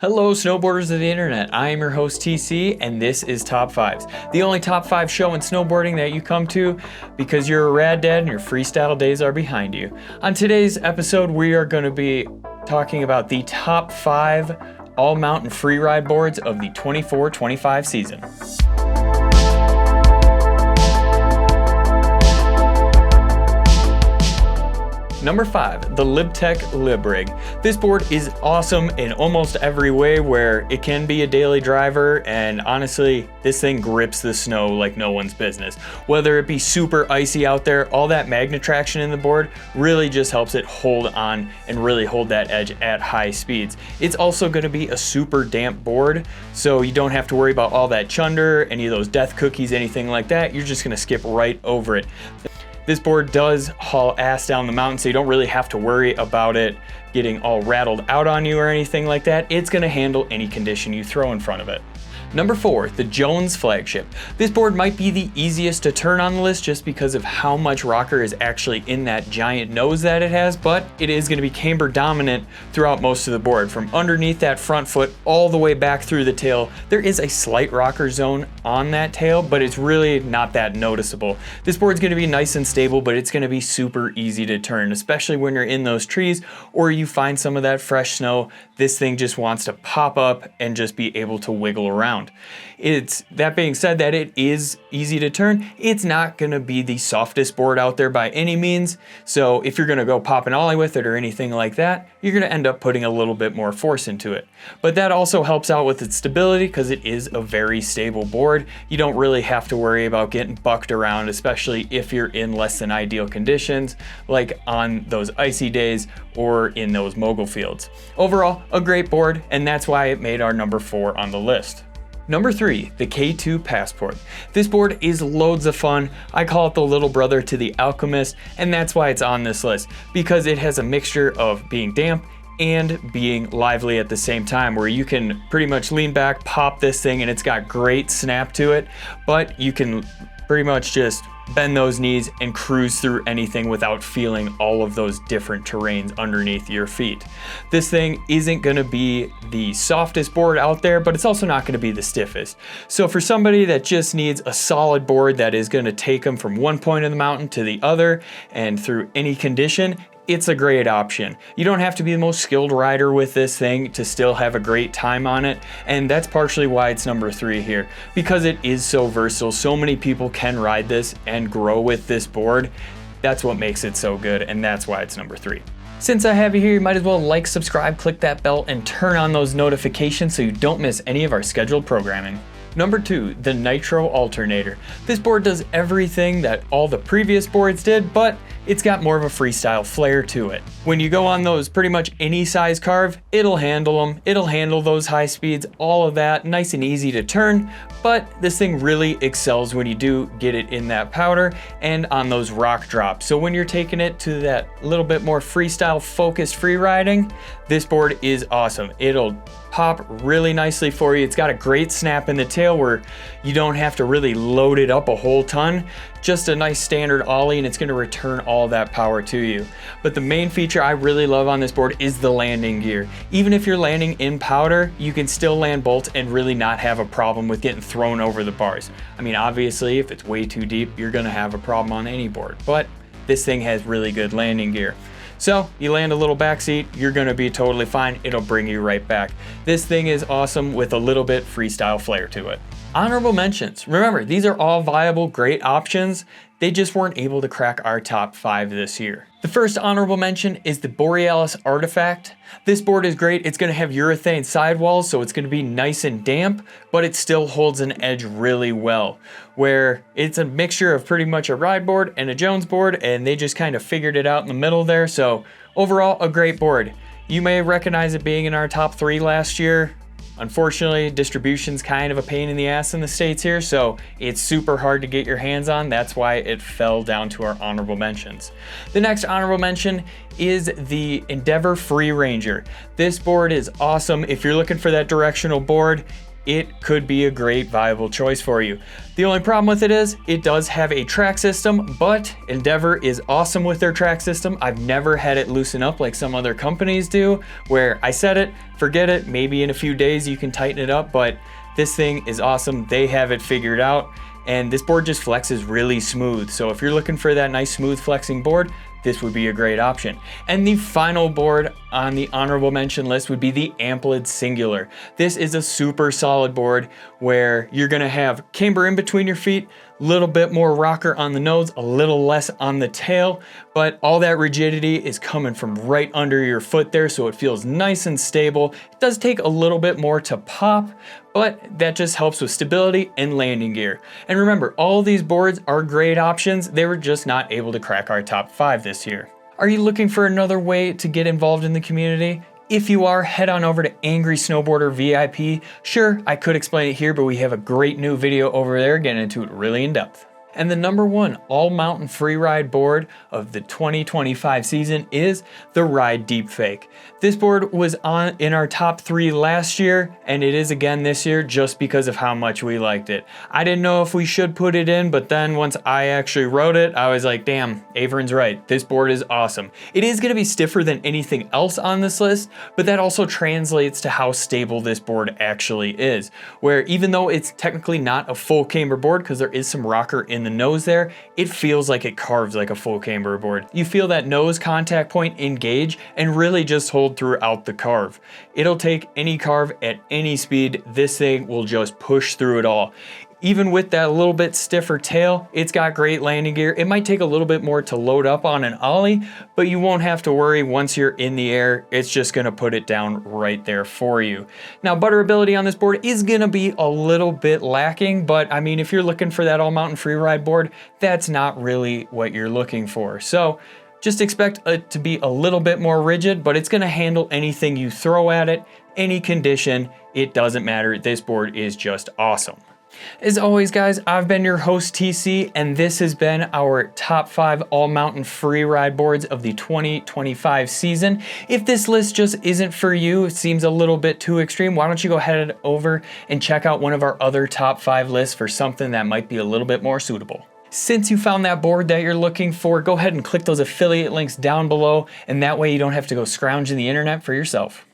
Hello snowboarders of the internet, I am your host TC and this is Top 5s, the only top 5 show in snowboarding that you come to because you're a rad dad and your freestyle days are behind you. On today's episode we are going to be talking about the top 5 all mountain freeride boards of the 24-25 season. Number 5, the Libtech Rig. This board is awesome in almost every way where it can be a daily driver, and honestly, this thing grips the snow like no one's business. Whether it be super icy out there, all that magnet traction in the board really just helps it hold on and really hold that edge at high speeds. It's also going to be a super damp board, so you don't have to worry about all that chunder, any of those death cookies, anything like that. You're just going to skip right over it. This board does haul ass down the mountain, so you don't really have to worry about it getting all rattled out on you or anything like that. It's going to handle any condition you throw in front of it. Number 4, the Jones Flagship. This board might be the easiest to turn on the list just because of how much rocker is actually in that giant nose that it has, but it is going to be camber dominant throughout most of the board. From underneath that front foot all the way back through the tail, there is a slight rocker zone on that tail, but it's really not that noticeable. This board's going to be nice and stable, but it's going to be super easy to turn, especially when you're in those trees or you find some of that fresh snow. This thing just wants to pop up and just be able to wiggle around. That being said, that it is easy to turn, it's not going to be the softest board out there by any means. So if you're going to go pop an ollie with it or anything like that, you're going to end up putting a little bit more force into it. But that also helps out with its stability because it is a very stable board. You don't really have to worry about getting bucked around, especially if you're in less than ideal conditions, like on those icy days or in those mogul fields. Overall, a great board, and that's why it made our number 4 on the list. Number 3, the K2 Passport. This board is loads of fun. I call it the little brother to the Alchemist, and that's why it's on this list, because it has a mixture of being damp and being lively at the same time, where you can pretty much lean back, pop this thing, and it's got great snap to it, but you can pretty much just bend those knees and cruise through anything without feeling all of those different terrains underneath your feet. This thing isn't going to be the softest board out there, but it's also not going to be the stiffest. So for somebody that just needs a solid board that is going to take them from one point of the mountain to the other and through any condition, it's a great option. You don't have to be the most skilled rider with this thing to still have a great time on it, and that's partially why it's number 3 here, because it is so versatile. So many people can ride this and grow with this board. That's what makes it so good, and that's why it's number 3. Since I have you here, you might as well like, subscribe, click that bell, and turn on those notifications so you don't miss any of our scheduled programming. Number 2, the Nitro Alternator. This board does everything that all the previous boards did, but it's got more of a freestyle flair to it. When you go on those pretty much any size carve, it'll handle them. It'll handle those high speeds, all of that, nice and easy to turn, but this thing really excels when you do get it in that powder and on those rock drops. So when you're taking it to that little bit more freestyle focused free riding, this board is awesome. It'll pop really nicely for you. It's got a great snap in the tail where you don't have to really load it up a whole ton. Just a nice standard ollie, and it's going to return all that power to you. But the main feature I really love on this board is the landing gear. Even if you're landing in powder, you can still land bolts and really not have a problem with getting thrown over the bars. I mean, obviously, if it's way too deep, you're going to have a problem on any board, but this thing has really good landing gear. So you land a little backseat, you're gonna be totally fine. It'll bring you right back. This thing is awesome with a little bit freestyle flair to it. Honorable mentions. Remember, these are all viable, great options. They just weren't able to crack our top 5 this year. The first honorable mention is the Borealis Artefact. This board is great. It's gonna have urethane sidewalls, so it's gonna be nice and damp, but it still holds an edge really well, where it's a mixture of pretty much a ride board and a Jones board, and they just kind of figured it out in the middle there. So overall, a great board. You may recognize it being in our top 3 last year. Unfortunately, distribution's kind of a pain in the ass in the States here, so it's super hard to get your hands on. That's why it fell down to our honorable mentions. The next honorable mention is the Endeavor Free Ranger. This board is awesome. If you're looking for that directional board, it could be a great viable choice for you. The only problem with it is it does have a track system, but Endeavor is awesome with their track system. I've never had it loosen up like some other companies do, where I set it, forget it, maybe in a few days you can tighten it up, but this thing is awesome. They have it figured out, and this board just flexes really smooth. So if you're looking for that nice smooth flexing board, this would be a great option. And the final board on the honorable mention list would be the Amplid Singular. This is a super solid board where you're gonna have camber in between your feet, a little bit more rocker on the nose, a little less on the tail, but all that rigidity is coming from right under your foot there, so it feels nice and stable. It does take a little bit more to pop, but that just helps with stability and landing gear. And remember, all these boards are great options. They were just not able to crack our top 5 this year. Are you looking for another way to get involved in the community? If you are, head on over to Angry Snowboarder VIP. Sure, I could explain it here, but we have a great new video over there getting into it really in depth. And the number 1 all-mountain freeride board of the 2025 season is the Ride Deepfake. This board was in our top 3 last year, and it is again this year just because of how much we liked it. I didn't know if we should put it in, but then once I actually wrote it, I was like, damn, Avran's right. This board is awesome. It is going to be stiffer than anything else on this list, but that also translates to how stable this board actually is, where even though it's technically not a full camber board because there is some rocker in the nose there, it feels like it carves like a full camber board. You feel that nose contact point engage and really just hold throughout the carve. It'll take any carve at any speed. This thing will just push through it all. Even with that little bit stiffer tail, it's got great landing gear. It might take a little bit more to load up on an ollie, but you won't have to worry once you're in the air. It's just gonna put it down right there for you. Now, butterability on this board is gonna be a little bit lacking, but I mean, if you're looking for that all-mountain freeride board, that's not really what you're looking for. So just expect it to be a little bit more rigid, but it's gonna handle anything you throw at it, any condition, it doesn't matter. This board is just awesome. As always, guys, I've been your host, TC, and this has been our top 5 all-mountain freeride boards of the 2025 season. If this list just isn't for you, it seems a little bit too extreme, why don't you go ahead over and check out one of our other top 5 lists for something that might be a little bit more suitable. Since you found that board that you're looking for, go ahead and click those affiliate links down below, and that way you don't have to go scrounging the internet for yourself.